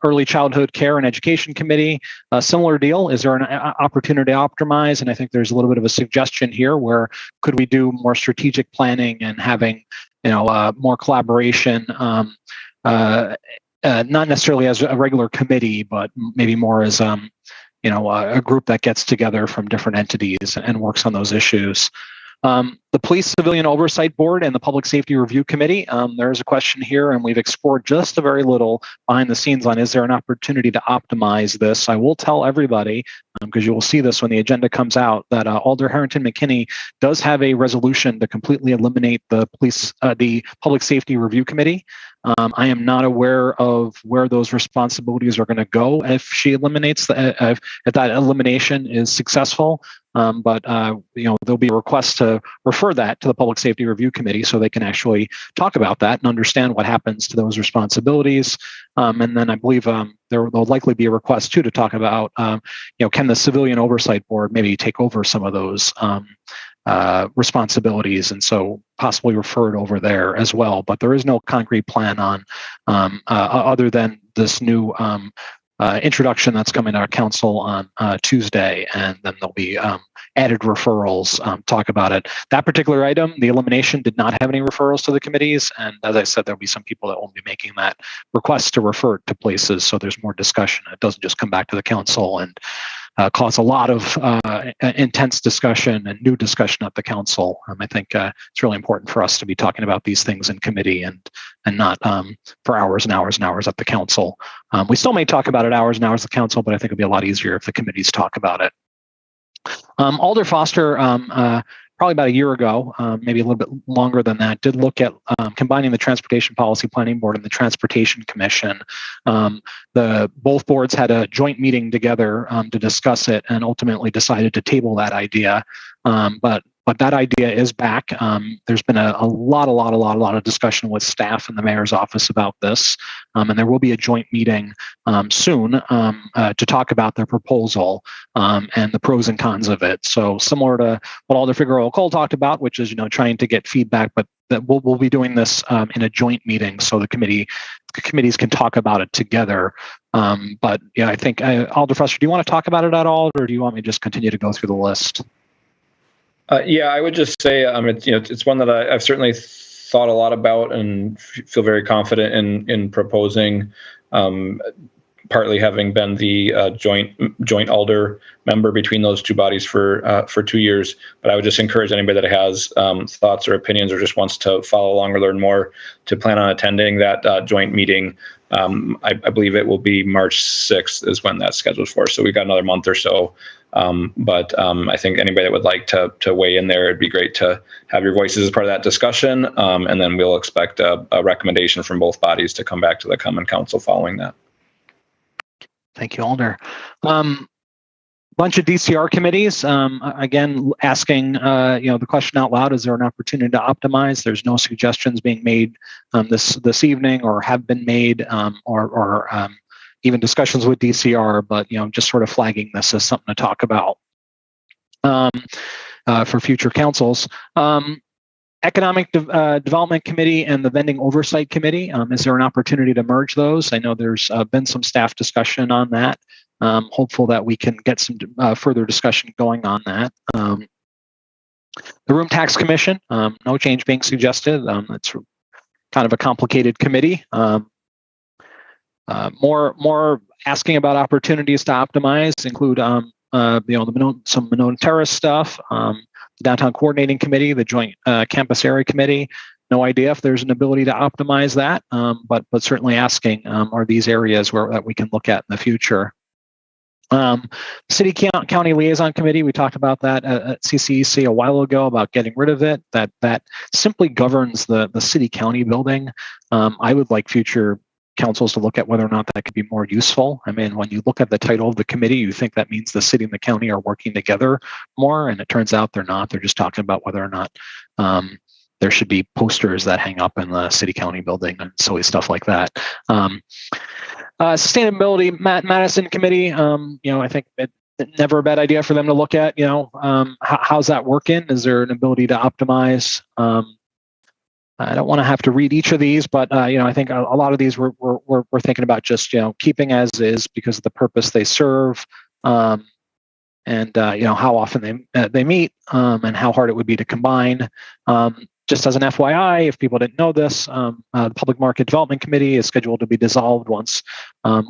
Early Childhood Care and Education Committee, a similar deal. Is there an opportunity to optimize? And I think there's a little bit of a suggestion here where could we do more strategic planning and having, more collaboration, not necessarily as a regular committee, but maybe more as, a group that gets together from different entities and works on those issues. The Police Civilian Oversight Board and the Public Safety Review Committee, there is a question here, and we've explored just a very little behind the scenes on, is there an opportunity to optimize this? I will tell everybody, because you will see this when the agenda comes out, that Alder Harrington McKinney does have a resolution to completely eliminate the Public Safety Review Committee. I am not aware of where those responsibilities are going to go if she eliminates if that elimination is successful. But there'll be a request to refer that to the Public Safety Review Committee so they can actually talk about that and understand what happens to those responsibilities. And then I believe there'll likely be a request too to talk about can the Civilian Oversight Board maybe take over some of those responsibilities, and so possibly referred over there as well. But there is no concrete plan on other than this new introduction that's coming to our council on Tuesday, and then there'll be added referrals, talk about it. That particular item, the elimination, did not have any referrals to the committees, and as I said, there'll be some people that won't be making that request to refer to places, so there's more discussion. It doesn't just come back to the council and cause a lot of intense discussion and new discussion at the council. I think it's really important for us to be talking about these things in committee and not for hours and hours and hours at the council. We still may talk about it hours and hours at the council, but I think it'd be a lot easier if the committees talk about it. Alder Foster, probably about a year ago, maybe a little bit longer than that, did look at combining the Transportation Policy Planning Board and the Transportation Commission. Both boards had a joint meeting together to discuss it and ultimately decided to table that idea. But that idea is back. There's been a lot of discussion with staff in the mayor's office about this, and there will be a joint meeting soon to talk about the proposal and the pros and cons of it. So similar to what Alder Figueroa Cole talked about, which is trying to get feedback, but that we'll be doing this in a joint meeting so the committees can talk about it together. But yeah, I think Alder Foster, do you want to talk about it at all, or do you want me to just continue to go through the list? Yeah, I would just say it's one that I've certainly thought a lot about and feel very confident in proposing. partly having been the joint alder member between those two bodies for 2 years. But I would just encourage anybody that has thoughts or opinions or just wants to follow along or learn more to plan on attending that joint meeting. I believe it will be March 6th is when that's scheduled for. So we've got another month or so. But I think anybody that would like to weigh in there, it'd be great to have your voices as part of that discussion. And then we'll expect a recommendation from both bodies to come back to the Common Council following that. Thank you, Alder. Bunch of DCR committees. Again, asking the question out loud: is there an opportunity to optimize? There's no suggestions being made this evening, or have been made, or even discussions with DCR. But just sort of flagging this as something to talk about for future councils. Economic Development Committee and the Vending Oversight Committee. Is there an opportunity to merge those? I know there's been some staff discussion on that. Hopeful that we can get some further discussion going on that. The Room Tax Commission, no change being suggested. It's kind of a complicated committee. More asking about opportunities to optimize include some Monona Terrace stuff. The Downtown Coordinating Committee, the Joint Campus Area Committee. No idea if there's an ability to optimize that, but certainly asking, are these areas that we can look at in the future? City County Liaison Committee, we talked about that at CCEC a while ago about getting rid of it. That simply governs the city county building. I would like future councils to look at whether or not that could be more useful. I mean, when you look at the title of the committee, you think that means the city and the county are working together more, and it turns out they're not. They're just talking about whether or not there should be posters that hang up in the city county building and silly stuff like that. Sustainability Madison Committee, I think it's never a bad idea for them to look at, how's that working? Is there an ability to optimize? I don't want to have to read each of these, but I think a lot of these we're thinking about just keeping as is because of the purpose they serve, and how often they meet, and how hard it would be to combine. Just as an FYI, if people didn't know this, the Public Market Development Committee is scheduled to be dissolved once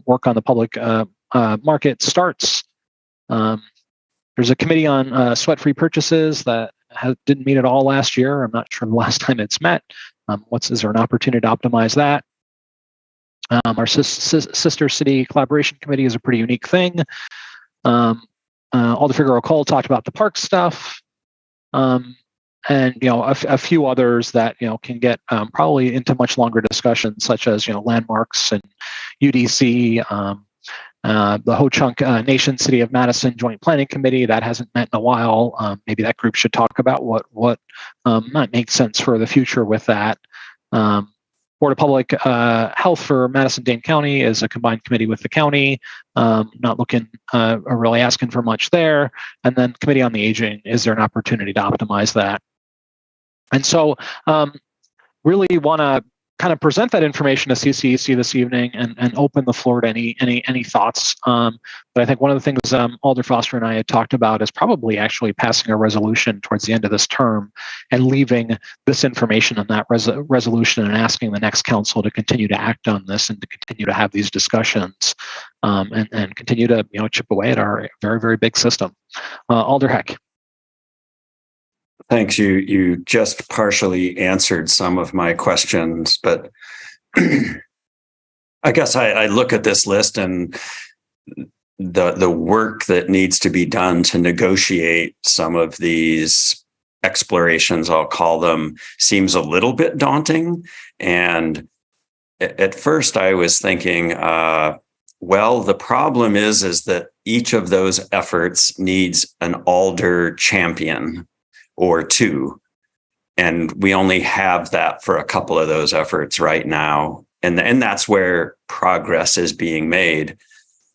work on the public market starts. There's a committee on sweat-free purchases that didn't meet at all last year. I'm not sure the last time it's met. Is there an opportunity to optimize that? Our sister city collaboration committee is a pretty unique thing. Alder Figueroa-Cole talked about the park stuff, and a few others that can get probably into much longer discussions, such as landmarks and UDC. The Ho-Chunk Nation City of Madison Joint Planning Committee that hasn't met in a while. Maybe that group should talk about what might make sense for the future with that. Board of Public Health for Madison-Dane County is a combined committee with the county. Not looking or really asking for much there. And then Committee on the Aging, is there an opportunity to optimize that? And so really want to kind of present that information to CCEC this evening and open the floor to any thoughts. But I think one of the things Alder Foster and I had talked about is probably actually passing a resolution towards the end of this term and leaving this information in that resolution and asking the next council to continue to act on this and to continue to have these discussions and continue to chip away at our very, very big system. Alder Heck. Thanks. You just partially answered some of my questions, but I guess I look at this list and the work that needs to be done to negotiate some of these explorations, I'll call them, seems a little bit daunting. And at first I was thinking, the problem is that each of those efforts needs an alder champion or two. And we only have that for a couple of those efforts right now. And that's where progress is being made.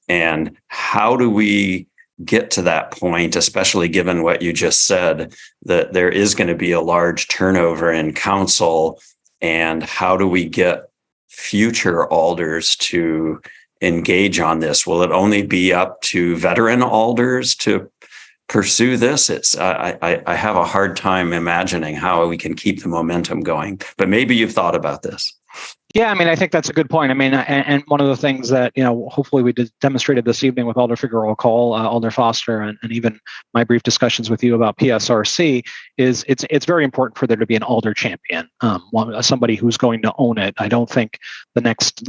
And how do we get to that point, especially given what you just said, that there is going to be a large turnover in council? And how do we get future alders to engage on this? Will it only be up to veteran alders to pursue this? I have a hard time imagining how we can keep the momentum going, but maybe you've thought about this. Yeah, I mean, I think that's a good point. I mean, and one of the things that, hopefully we demonstrated this evening with Alder Figueroa Cole, Alder Foster, and even my brief discussions with you about PSRC is it's very important for there to be an Alder champion, somebody who's going to own it. I don't think the next,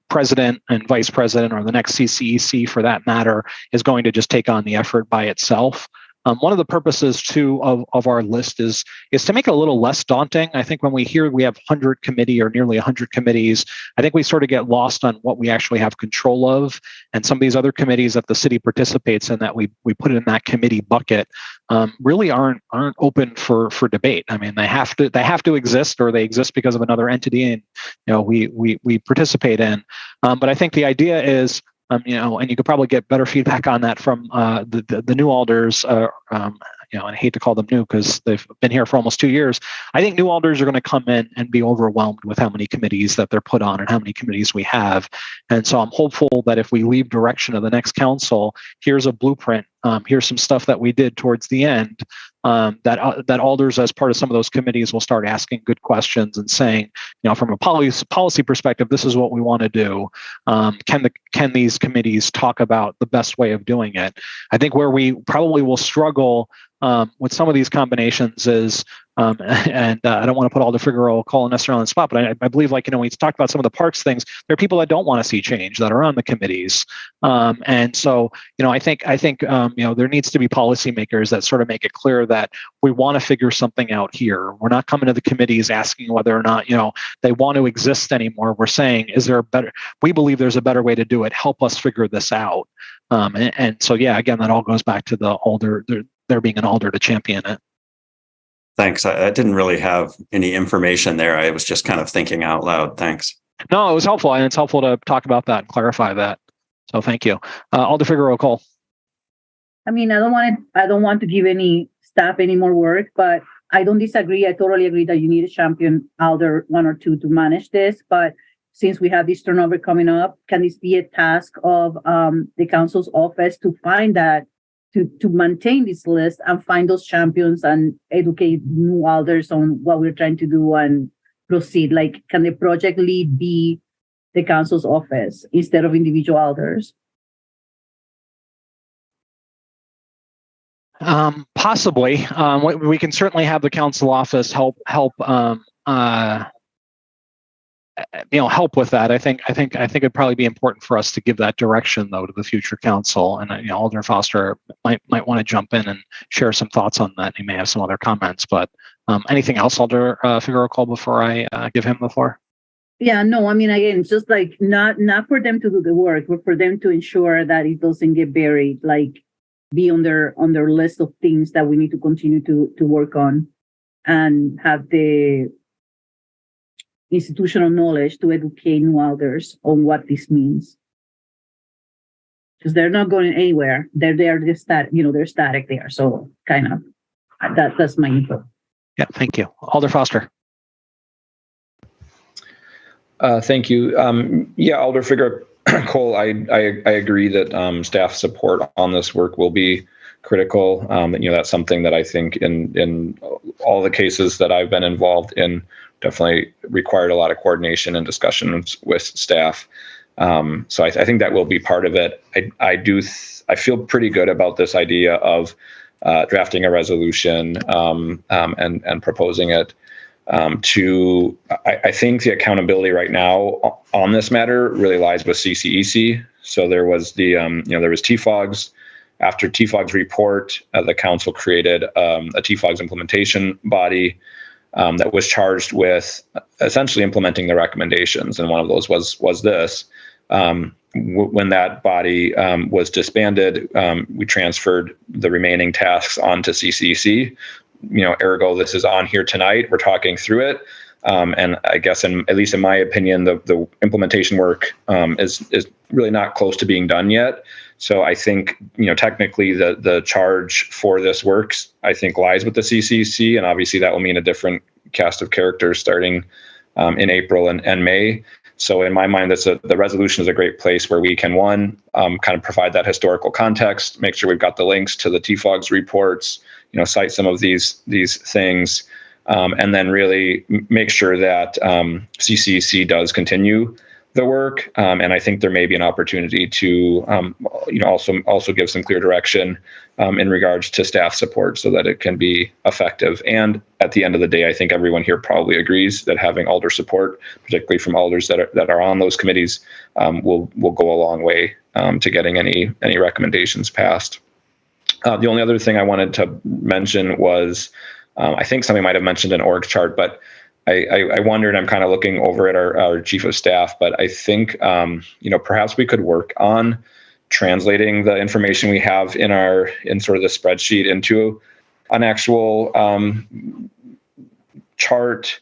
president and vice president, or the next CCEC for that matter, is going to just take on the effort by itself. One of the purposes too of our list is to make it a little less daunting. I think when we hear we have 100 committee or nearly 100 committees, I think we sort of get lost on what we actually have control of. And some of these other committees that the city participates in that we put in that committee bucket really aren't open for debate. I mean, they have to exist, or they exist because of another entity, and we participate in. But I think the idea is, and you could probably get better feedback on that from the new alders. And I hate to call them new because they've been here for almost 2 years. I think new alders are going to come in and be overwhelmed with how many committees that they're put on and how many committees we have. And so I'm hopeful that if we leave direction of the next council, here's a blueprint. Here's some stuff that we did towards the end, that alders, as part of some of those committees, will start asking good questions and saying, from a policy perspective, this is what we want to do. Can these committees talk about the best way of doing it? I think where we probably will struggle with some of these combinations is, and I don't want to put Alder Figueroa Cole necessarily on the spot, but I believe, when we talk about some of the parks things, there are people that don't want to see change that are on the committees, and so I think there needs to be policymakers that sort of make it clear that we want to figure something out here. We're not coming to the committees asking whether or not they want to exist anymore. We're saying, is there a better? We believe there's a better way to do it. Help us figure this out. And so again, that all goes back to the alder. There being an alder to champion it. Thanks. I didn't really have any information there. I was just kind of thinking out loud. Thanks. No, it was helpful, and it's helpful to talk about that and clarify that. So thank you. Alder Figueroa Cole. I mean, I don't want to give any staff any more work, but I don't disagree. I totally agree that you need a champion alder, one or two, to manage this. But since we have this turnover coming up, can this be a task of the council's office to find that, to maintain this list and find those champions and educate new alders on what we're trying to do and proceed? Can the project lead be the council's office instead of individual alders? Possibly. We can certainly have the council office help with that. I think it'd probably be important for us to give that direction, though, to the future council. And Alder Foster might want to jump in and share some thoughts on that. He may have some other comments, but anything else, Alder Figueroa Cole, before I give him the floor? Yeah, no, I mean, again, it's just not for them to do the work, but for them to ensure that it doesn't get buried, be on their list of things that we need to continue to work on, and have the institutional knowledge to educate new alders on what this means. Because they're not going anywhere. They're just static, they're static there. So kind of that's my input. Yeah, thank you. Alder Foster. Thank you. Alder Figueroa Cole, I agree that staff support on this work will be critical. That's something that I think in all the cases that I've been involved in definitely required a lot of coordination and discussions with staff. So I think that will be part of it. I feel pretty good about this idea of drafting a resolution and proposing it. I think the accountability right now on this matter really lies with CCEC. So there was there was TFOGs. After TFOG's report, the council created a TFOG's implementation body that was charged with essentially implementing the recommendations, and one of those was this. When that body was disbanded, we transferred the remaining tasks onto CCEC. Ergo, this is on here tonight. We're talking through it, and I guess, at least in my opinion, the implementation work is really not close to being done yet. So I think, technically the charge for this works, I think, lies with the CCC, and obviously that will mean a different cast of characters starting in April and May. So in my mind, the resolution is a great place where we can, one, kind of provide that historical context, make sure we've got the links to the TFOG's reports, cite some of these things, and then really make sure that CCC does continue the work. And I think there may be an opportunity to, also give some clear direction in regards to staff support so that it can be effective. And at the end of the day, I think everyone here probably agrees that having alder support, particularly from alders that are on those committees, will go a long way to getting any recommendations passed. The only other thing I wanted to mention was, I think somebody might have mentioned an org chart, but I wondered, I'm kind of looking over at our chief of staff, but I think, perhaps we could work on translating the information we have in sort of the spreadsheet into an actual chart,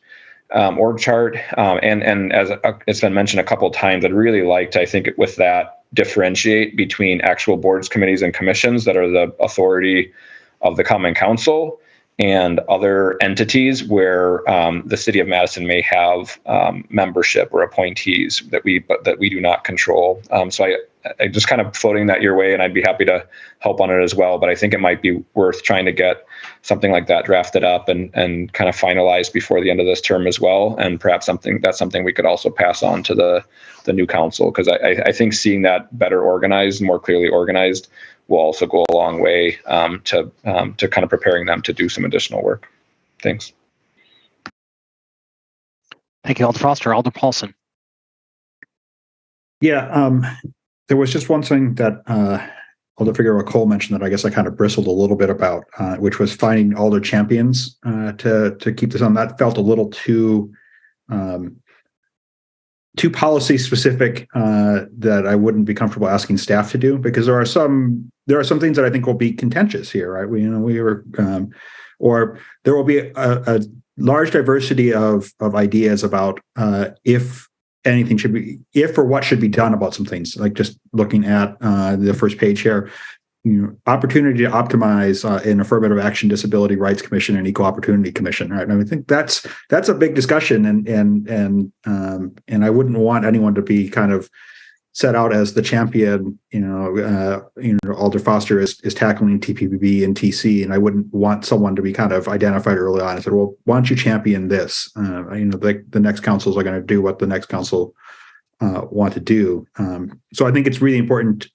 org chart. And as it's been mentioned a couple of times, I'd really liked, I think with that, differentiate between actual boards, committees, and commissions that are the authority of the Common Council and other entities where the city of Madison may have membership or appointees that we do not control. So I just kind of floating that your way, and I'd be happy to help on it as well. But I think it might be worth trying to get something like that drafted up and kind of finalized before the end of this term as well. And perhaps that's something we could also pass on to the new council, because I think seeing that better organized, more clearly organized, will also go a long way to kind of preparing them to do some additional work. Thanks. Thank you, Alder Foster. Alder Paulson. Yeah, there was just one thing that Alder Figueroa Cole mentioned that I guess I kind of bristled a little bit about, which was finding Alder champions to keep this on. That felt a little too policy specific that I wouldn't be comfortable asking staff to do, because there are some things that I think will be contentious here, right? Or there will be a large diversity of ideas about if anything should be, if or what should be done about some things. Like just looking at the first page here, opportunity to optimize an affirmative action, disability rights commission, and equal opportunity commission. Right, and I think that's a big discussion, and I wouldn't want anyone to be kind of set out as the champion. Alder Foster is tackling TPPB and TC, and I wouldn't want someone to be kind of identified early on and said, "Well, why don't you champion this?" The next councils are going to do what the next council want to do. So I think it's really important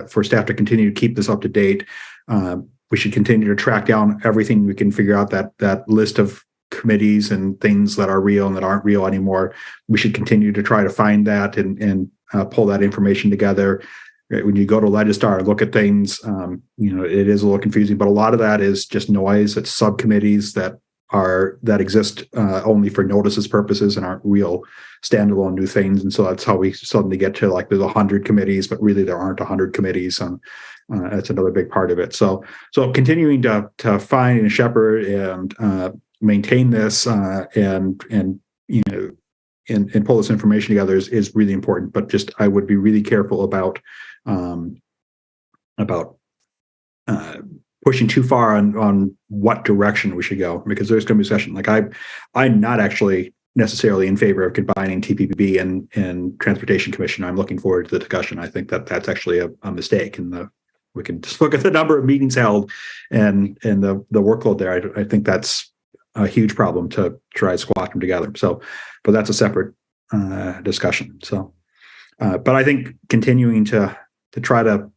for staff to continue to keep this up to date. We should continue to track down everything we can figure out, that list of committees and things that are real and that aren't real anymore. We should continue to try to find that and pull that information together. When you go to Legistar and look at things, it is a little confusing, but a lot of that is just noise. It's subcommittees that exist only for notices purposes and aren't real standalone new things. And so that's how we suddenly get to like there's 100 committees, but really there aren't 100 committees. That's another big part of it. So continuing to find and shepherd and maintain this and pull this information together is really important. But just I would be really careful about pushing too far on what direction we should go, because there's going to be a discussion. Like I'm not actually necessarily in favor of combining TPPB and Transportation Commission. I'm looking forward to the discussion. I think that's actually a mistake, and we can just look at the number of meetings held and the workload there. I think that's a huge problem to try to squash them together. So, but that's a separate discussion. So, but I think continuing to try to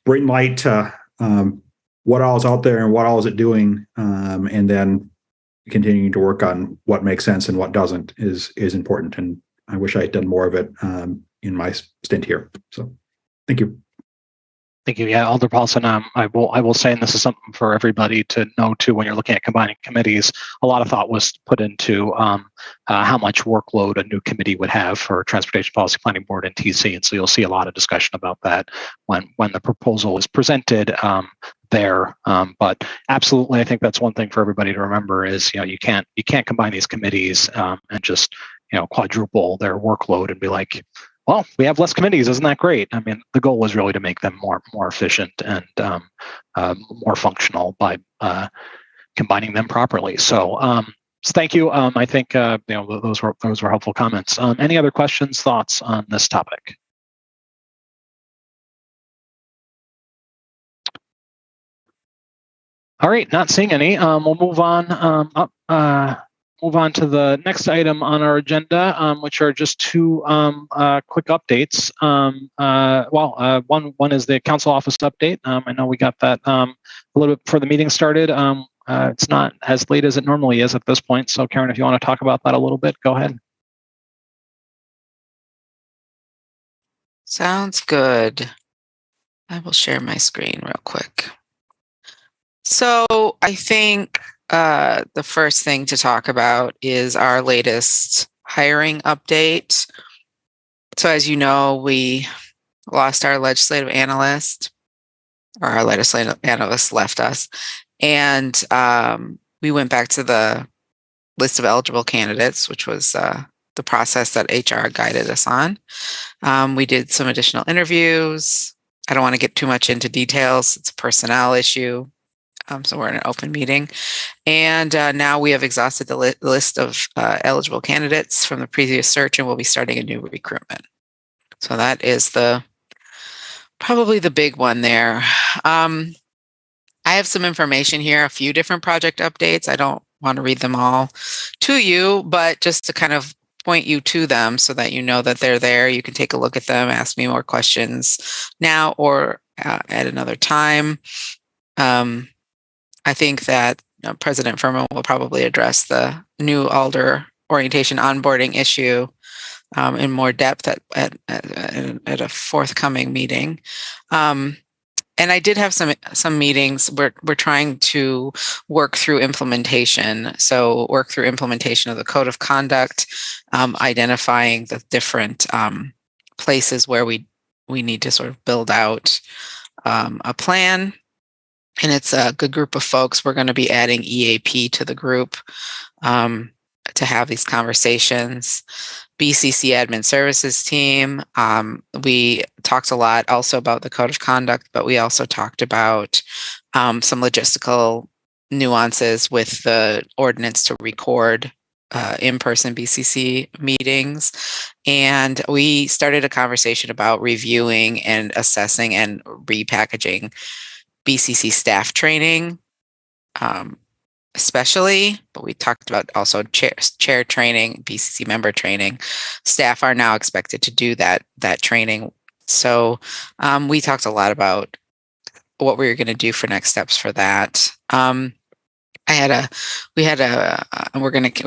bring light to what all is out there and what all is it doing, and then continuing to work on what makes sense and what doesn't is important. And I wish I had done more of it in my stint here. So, thank you. Thank you. Yeah, Alder Paulson, I will say, and this is something for everybody to know too, when you're looking at combining committees, a lot of thought was put into how much workload a new committee would have for Transportation Policy Planning Board and TC. And so you'll see a lot of discussion about that when the proposal is presented there. But absolutely, I think that's one thing for everybody to remember is, you can't combine these committees and just, quadruple their workload and be like, well, we have less committees. Isn't that great? I mean, the goal was really to make them more efficient and more functional by combining them properly. So, thank you. I think those were helpful comments. Any other questions, thoughts on this topic? All right, not seeing any. We'll move on move on to the next item on our agenda, which are just two quick updates. One is the council office update. I know we got that a little bit before the meeting started. It's not as late as it normally is at this point. So Karen, if you want to talk about that a little bit, go ahead. Sounds good. I will share my screen real quick. So I think the first thing to talk about is our latest hiring update. So as you know, we lost our legislative analyst, or our legislative analyst left us. And we went back to the list of eligible candidates, which was the process that HR guided us on. We did some additional interviews. I don't want to get too much into details. It's a personnel issue. So we're in an open meeting. And now we have exhausted the list of eligible candidates from the previous search, and we'll be starting a new recruitment. So that is probably the big one there. I have some information here, a few different project updates. I don't want to read them all to you, but just to kind of point you to them so that you know that they're there. You can take a look at them, ask me more questions now or at another time. I think that President Furman will probably address the new Alder orientation onboarding issue in more depth at a forthcoming meeting. And I did have some meetings. We're trying to work through implementation. So work through implementation of the code of conduct, identifying the different places where we need to sort of build out a plan. And it's a good group of folks. We're going to be adding EAP to the group to have these conversations. BCC Admin Services team. We talked a lot also about the code of conduct, but we also talked about some logistical nuances with the ordinance to record in-person BCC meetings. And we started a conversation about reviewing and assessing and repackaging BCC staff training, especially, but we talked about also chair training, BCC member training. Staff are now expected to do that training. So we talked a lot about what we were going to do for next steps for that. We're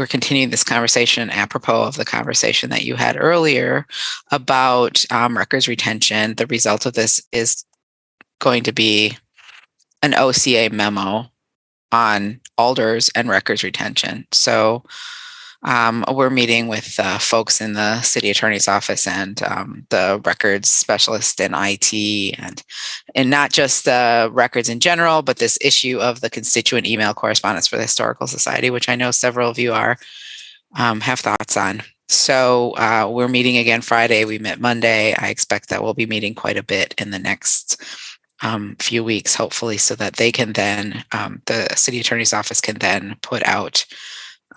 continuing this conversation apropos of the conversation that you had earlier about records retention. The result of this is going to be an OCA memo on alders and records retention. So we're meeting with folks in the city attorney's office and the records specialist in IT and not just the records in general, but this issue of the constituent email correspondence for the Historical Society, which I know several of you have thoughts on. So we're meeting again Friday. We met Monday. I expect that we'll be meeting quite a bit in the next few weeks, hopefully, so that they can then, the city attorney's office can then put out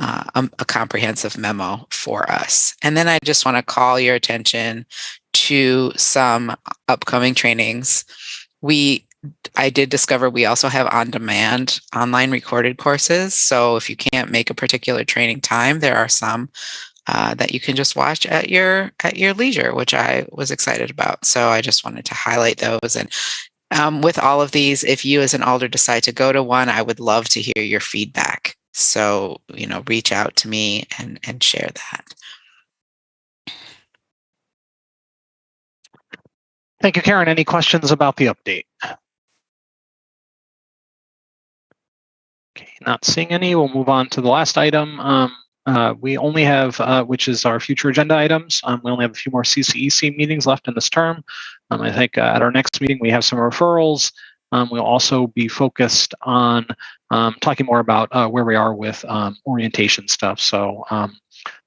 a comprehensive memo for us. And then I just want to call your attention to some upcoming trainings. I did discover we also have on-demand online recorded courses. So if you can't make a particular training time, there are some that you can just watch at your leisure, which I was excited about. So I just wanted to highlight those. And with all of these, if you as an alder decide to go to one, I would love to hear your feedback. So, reach out to me and share that. Thank you, Karen. Any questions about the update? Okay, not seeing any. We'll move on to the last item. We only have, which is our future agenda items. We only have a few more CCEC meetings left in this term. I think at our next meeting, we have some referrals. We'll also be focused on talking more about where we are with orientation stuff. So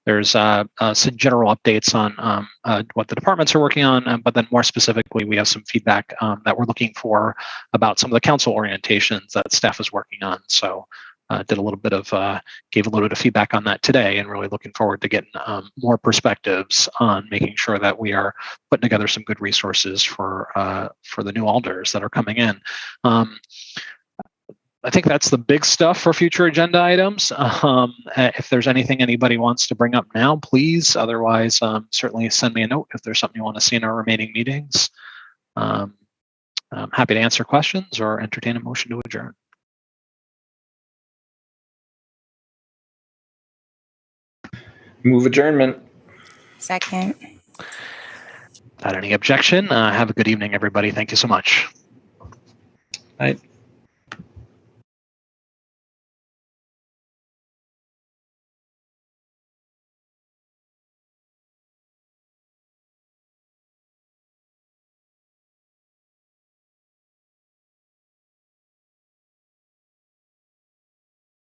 there's some general updates on what the departments are working on, but then more specifically, we have some feedback that we're looking for about some of the council orientations that staff is working on. So gave a little bit of feedback on that today, and really looking forward to getting more perspectives on making sure that we are putting together some good resources for the new alders that are coming in. I think that's the big stuff for future agenda items. If there's anything anybody wants to bring up now, please. Otherwise, certainly send me a note if there's something you want to see in our remaining meetings. I'm happy to answer questions or entertain a motion to adjourn. Move adjournment. Second. Without any objection, have a good evening, everybody. Thank you so much. Right.